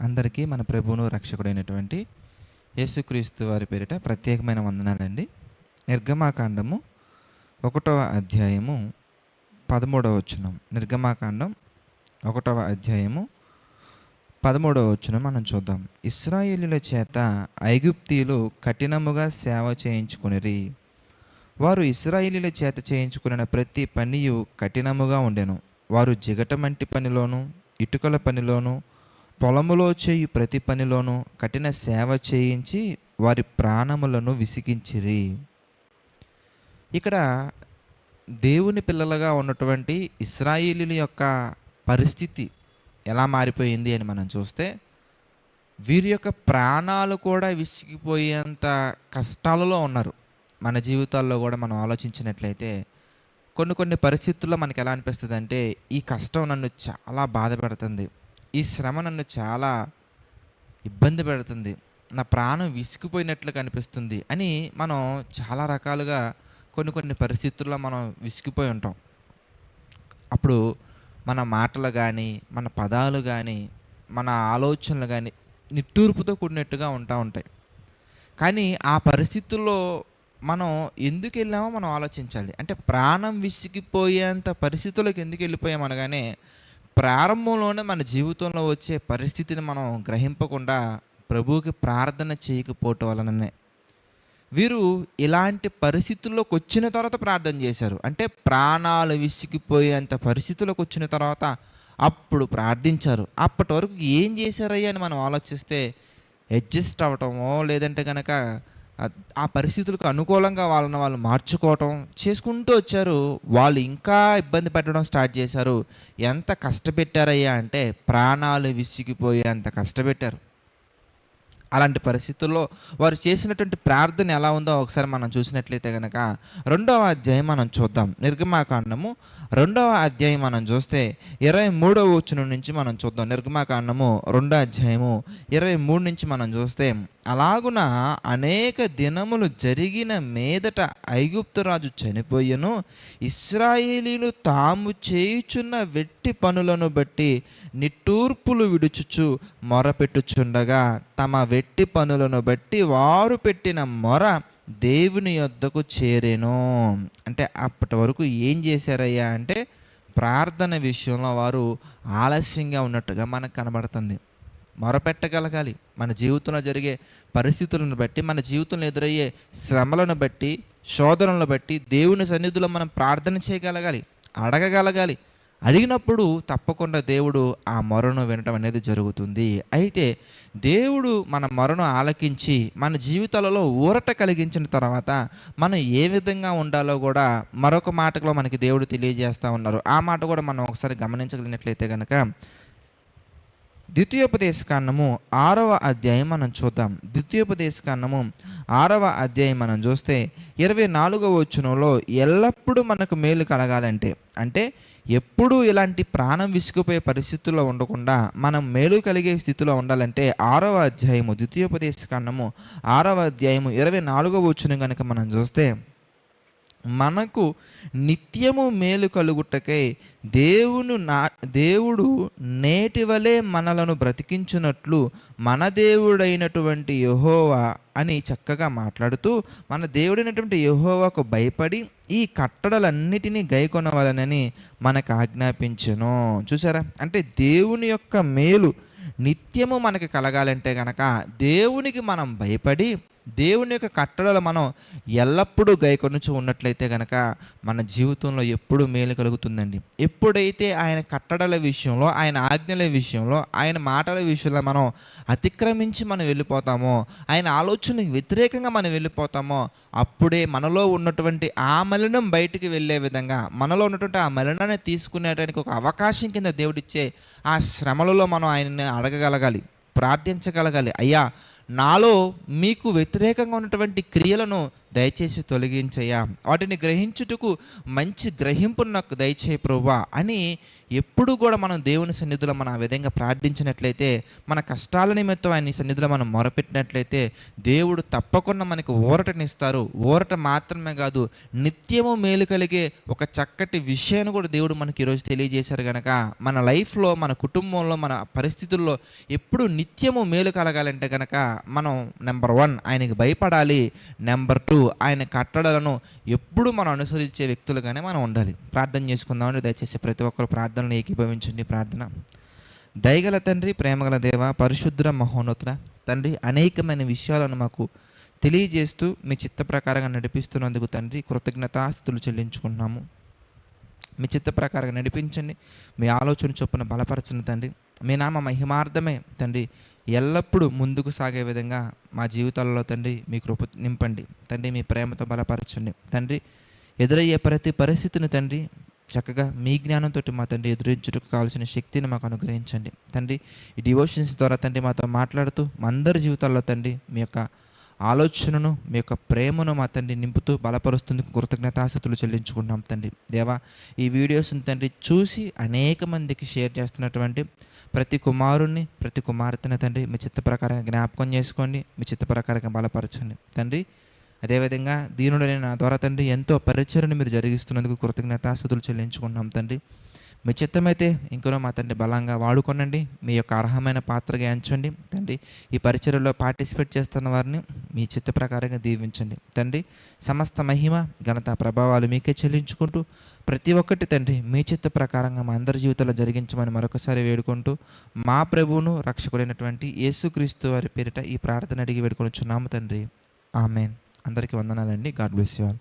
అందరికీ మన ప్రభువును రక్షకుడైనటువంటి యేసుక్రీస్తు వారి పేరిట ప్రత్యేకమైన వందనాలండి. నిర్గమాకాండము 1వ అధ్యాయము 13వ వచనం. నిర్గమాకాండం 1వ అధ్యాయము 13వ వచనం మనం చూద్దాం. ఇశ్రాయేలీయుల చేత ఐగుప్తీయులు కఠినముగా సేవ చేయించుకొనిరి. వారు ఇశ్రాయేలీయుల చేత చేయించుకున్న ప్రతి పనియు కఠినముగా ఉండెను. వారు జిగటమంటి పనిలోను, ఇటుకల పనిలోను, పొలములో చేయు ప్రతి పనిలోనూ కఠిన సేవ చేయించి వారి ప్రాణములను విసిగించిరి. ఇక్కడ దేవుని పిల్లలుగా ఉన్నటువంటి ఇశ్రాయేలీయుల యొక్క పరిస్థితి ఎలా మారిపోయింది అని మనం చూస్తే, వీరి యొక్క ప్రాణాలు కూడా విసిగిపోయేంత కష్టాలలో ఉన్నారు. మన జీవితాల్లో కూడా మనం ఆలోచించినట్లయితే కొన్ని పరిస్థితుల్లో మనకి ఎలా అనిపిస్తుంది అంటే, ఈ కష్టం నన్ను చాలా బాధ పెడుతుంది, ఈ శ్రమ నన్ను చాలా ఇబ్బంది పెడుతుంది, నా ప్రాణం విసిగిపోయినట్లు కనిపిస్తుంది అని మనం చాలా రకాలుగా కొన్ని పరిస్థితుల్లో మనం విసిగిపోయి ఉంటాం. అప్పుడు మన మాటలు కానీ, మన పదాలు కానీ, మన ఆలోచనలు కానీ నిట్టూర్పుతో కూడినట్టుగా ఉంటాయి. కానీ ఆ పరిస్థితుల్లో మనం ఎందుకు వెళ్ళామో మనం ఆలోచించాలి. అంటే ప్రాణం విసిగిపోయేంత పరిస్థితుల్లోకి ఎందుకు వెళ్ళిపోయాం అనగానే, ప్రారంభంలోనే మన జీవితంలో వచ్చే పరిస్థితిని మనం గ్రహింపకుండా ప్రభువుకి ప్రార్థన చేయకపోవటం వలననే వీరు ఇలాంటి పరిస్థితుల్లోకి వచ్చిన తర్వాత ప్రార్థన చేశారు. అంటే ప్రాణాలు విసిగిపోయేంత పరిస్థితుల్లోకి వచ్చిన తర్వాత అప్పుడు ప్రార్థించారు. అప్పటి వరకు ఏం చేశారయ్యా అని మనం ఆలోచిస్తే, అడ్జస్ట్ అవ్వటమో లేదంటే కనుక ఆ పరిస్థితులకు అనుకూలంగా వాళ్ళని వాళ్ళు మార్చుకోవటం చేసుకుంటూ వచ్చారు. వాళ్ళు ఇంకా ఇబ్బంది పెట్టడం స్టార్ట్ చేశారు. ఎంత కష్టపెట్టారయ్యా అంటే ప్రాణాలు విసిగిపోయేంత కష్టపెట్టారు. అలాంటి పరిస్థితుల్లో వారు చేసినటువంటి ప్రార్థన ఎలా ఉందో ఒకసారి మనం చూసినట్లయితే కనుక 2వ అధ్యాయం మనం చూద్దాం. నిర్గమాకాండము 2వ అధ్యాయం మనం చూస్తే 23వ వచనం నుంచి మనం చూద్దాం. నిర్గమాకాండము 2వ అధ్యాయము 23 నుంచి మనం చూస్తే, అలాగున అనేక దినములు జరిగిన మీదట ఐగుప్తు రాజు చనిపోయెను. ఇశ్రాయేలీయులు తాము చేయుచున్న వెట్టి పనులను బట్టి నిట్టూర్పులు విడుచుచు మొరపెట్టుచుండగా, తమ వెట్టి పనులను బట్టి వారు పెట్టిన మొర దేవుని యొద్దకు చేరెను. అంటే అప్పటి వరకు ఏం చేశారయ్యా అంటే, ప్రార్థన విషయంలో వారు ఆలస్యంగా ఉన్నట్టుగా మనకు కనబడుతుంది. మొరపెట్టగలగాలి. మన జీవితంలో జరిగే పరిస్థితులను బట్టి, మన జీవితంలో ఎదురయ్యే శ్రమలను బట్టి, శోధనలను బట్టి దేవుని సన్నిధిలో మనం ప్రార్థన చేయగలగాలి, అడగగలగాలి. అడిగినప్పుడు తప్పకుండా దేవుడు ఆ మొరను వినటం అనేది జరుగుతుంది. అయితే దేవుడు మన మొరను ఆలకించి మన జీవితాలలో ఊరట కలిగించిన తర్వాత మనం ఏ విధంగా ఉండాలో కూడా మరొక మాటలో మనకి దేవుడు తెలియజేస్తూ ఉన్నారు. ఆ మాట కూడా మనం ఒకసారి గమనించగలిగినట్లయితే కనుక ద్వితీయోపదేశకాండము 6వ అధ్యాయం మనం చూద్దాం. ద్వితీయోపదేశకాండము 6వ అధ్యాయం మనం చూస్తే 24వ వచనంలో, ఎల్లప్పుడూ మనకు మేలు కలగాలంటే, అంటే ఎప్పుడూ ఇలాంటి ప్రాణం విసిగిపోయే పరిస్థితుల్లో ఉండకుండా మనం మేలు కలిగే స్థితిలో ఉండాలంటే 6వ అధ్యాయము ద్వితీయోపదేశకాండము 6వ అధ్యాయము 24వ వచనం కనుక మనం చూస్తే, మనకు నిత్యము మేలు కలుగుటకై దేవుడు నేటి వలె మనలను బ్రతికించున్నట్లు మన దేవుడైనటువంటి యెహోవా అని చక్కగా మాట్లాడుతూ, మన దేవుడైనటువంటి యెహోవాకు భయపడి ఈ కట్టడలన్నిటినీ గైకొనవలనని మనకు ఆజ్ఞాపించెను. చూసారా? అంటే దేవుని యొక్క మేలు నిత్యము మనకి కలగాలంటే కనుక దేవునికి మనం భయపడి దేవుని యొక్క కట్టడలు మనం ఎల్లప్పుడూ గైకొనుచు ఉన్నట్లయితే కనుక మన జీవితంలో ఎప్పుడు మేలు కలుగుతుందండి. ఎప్పుడైతే ఆయన కట్టడల విషయంలో, ఆయన ఆజ్ఞల విషయంలో, ఆయన మాటల విషయంలో మనం అతిక్రమించి మనం వెళ్ళిపోతామో, ఆయన ఆలోచనకు వ్యతిరేకంగా మనం వెళ్ళిపోతామో, అప్పుడే మనలో ఉన్నటువంటి ఆ మలినం బయటికి వెళ్ళే విధంగా, మనలో ఉన్నటువంటి ఆ మలినాన్ని తీసుకునేటానికి ఒక అవకాశం కింద దేవుడిచ్చే ఆ శ్రమలలో మనం ఆయన్ని అడగగలగాలి, ప్రార్థించగలగాలి. అయ్యా, నాలో మీకు వ్యతిరేకంగా ఉన్నటువంటి క్రియలను దయచేసి తొలగించయ్యా, వాటిని గ్రహించుటకు మంచి గ్రహింపును నాకు దయచేయి ప్రభువా అని ఎప్పుడు కూడా మనం దేవుని సన్నిధిలో మనం ఆ విధంగా ప్రార్థించినట్లయితే, మన కష్టాల నిమిత్తం ఆయన సన్నిధిలో మనం మొరపెట్టినట్లయితే దేవుడు తప్పకుండా మనకు ఊరటనిస్తారు. ఊరట మాత్రమే కాదు, నిత్యము మేలు కలిగే ఒక చక్కటి విషయాన్ని కూడా దేవుడు మనకి ఈరోజు తెలియజేశారు కనుక మన లైఫ్లో, మన కుటుంబంలో, మన పరిస్థితుల్లో ఎప్పుడు నిత్యము మేలు కలగాలంటే కనుక మనం నెంబర్ 1 ఆయనకి భయపడాలి. నెంబర్ 2 ఆయన కట్టడలను ఎప్పుడు మనం అనుసరించే వ్యక్తులుగానే మనం ఉండాలి. ప్రార్థన చేసుకుందామని దయచేసి ప్రతి ఒక్కరు ప్రార్థనలు ఏకీభవించండి. ప్రార్థన. దయగల తండ్రి, ప్రేమగల దేవ, పరిశుద్ధ మహోన్నతుడ తండ్రి, అనేకమైన విషయాలను మాకు తెలియజేస్తూ మీ చిత్త ప్రకారంగా నడిపిస్తున్నందుకు తండ్రి కృతజ్ఞతాస్తుతులు చెల్లించుకుంటున్నాము. మీ చిత్త ప్రకారంగా నడిపించండి, మీ ఆలోచన చొప్పున బలపరచండి తండ్రి. మీ నామ మహిమార్థమే తండ్రి ఎల్లప్పుడూ ముందుకు సాగే విధంగా మా జీవితాలలో తండ్రి మీ కృప నింపండి తండ్రి. మీ ప్రేమతో బలపరచండి తండ్రి. ఎదురయ్యే ప్రతి పరిస్థితిని తండ్రి చక్కగా మీ జ్ఞానంతో మా తండ్రి ఎదురించుటకు కావాల్సిన శక్తిని మాకు అనుగ్రహించండి తండ్రి. ఈ డివోషన్స్ ద్వారా తండ్రి మాతో మాట్లాడుతూ మా అందరి జీవితాల్లో తండ్రి మీ యొక్క ఆలోచనను, మీ యొక్క ప్రేమను మా తండ్రి నింపుతూ బలపరుస్తుందుకు కృతజ్ఞతాస్తుతులు చెల్లించుకుంటున్నాం తండ్రి. దేవా, ఈ వీడియోస్ని తండ్రి చూసి అనేక మందికి షేర్ చేస్తున్నటువంటి ప్రతి కుమారుణ్ణి, ప్రతి కుమార్తెని తండ్రి మీ చిత్త ప్రకారంగా జ్ఞాపకం చేసుకోండి, మీ చిత్త ప్రకారంగా బలపరచండి తండ్రి. అదేవిధంగా దీనుడైన నా ద్వారా తండ్రి ఎంతో పరిచర్యను మీరు జరిగిస్తున్నందుకు కృతజ్ఞతాస్తుతులు చెల్లించుకుంటున్నాం తండ్రి. మీ చిత్తమైతే ఇంకనో మా తండ్రి బలంగా వాడుకోనండి, మీ యొక్క అర్హమైన పాత్రగా ఎంచండి తండ్రి. ఈ పరిచర్యలో పార్టిసిపేట్ చేస్తున్న వారిని మీ చిత్త ప్రకారంగా దీవించండి తండ్రి. సమస్త మహిమ, ఘనత, ప్రభావాలు మీకే చెల్లించుకుంటూ ప్రతి ఒక్కటి తండ్రి మీ చిత్త ప్రకారంగా మా అందరి జీవితంలో జరిగించమని మరొకసారి వేడుకుంటూ మా ప్రభువును రక్షకుడైనటువంటి యేసుక్రీస్తు వారి పేరిట ఈ ప్రార్థన అడిగి వేడుకొనుచున్నాము తండ్రి. ఆమెన్. అందరికీ వందనాలండి. God bless you all.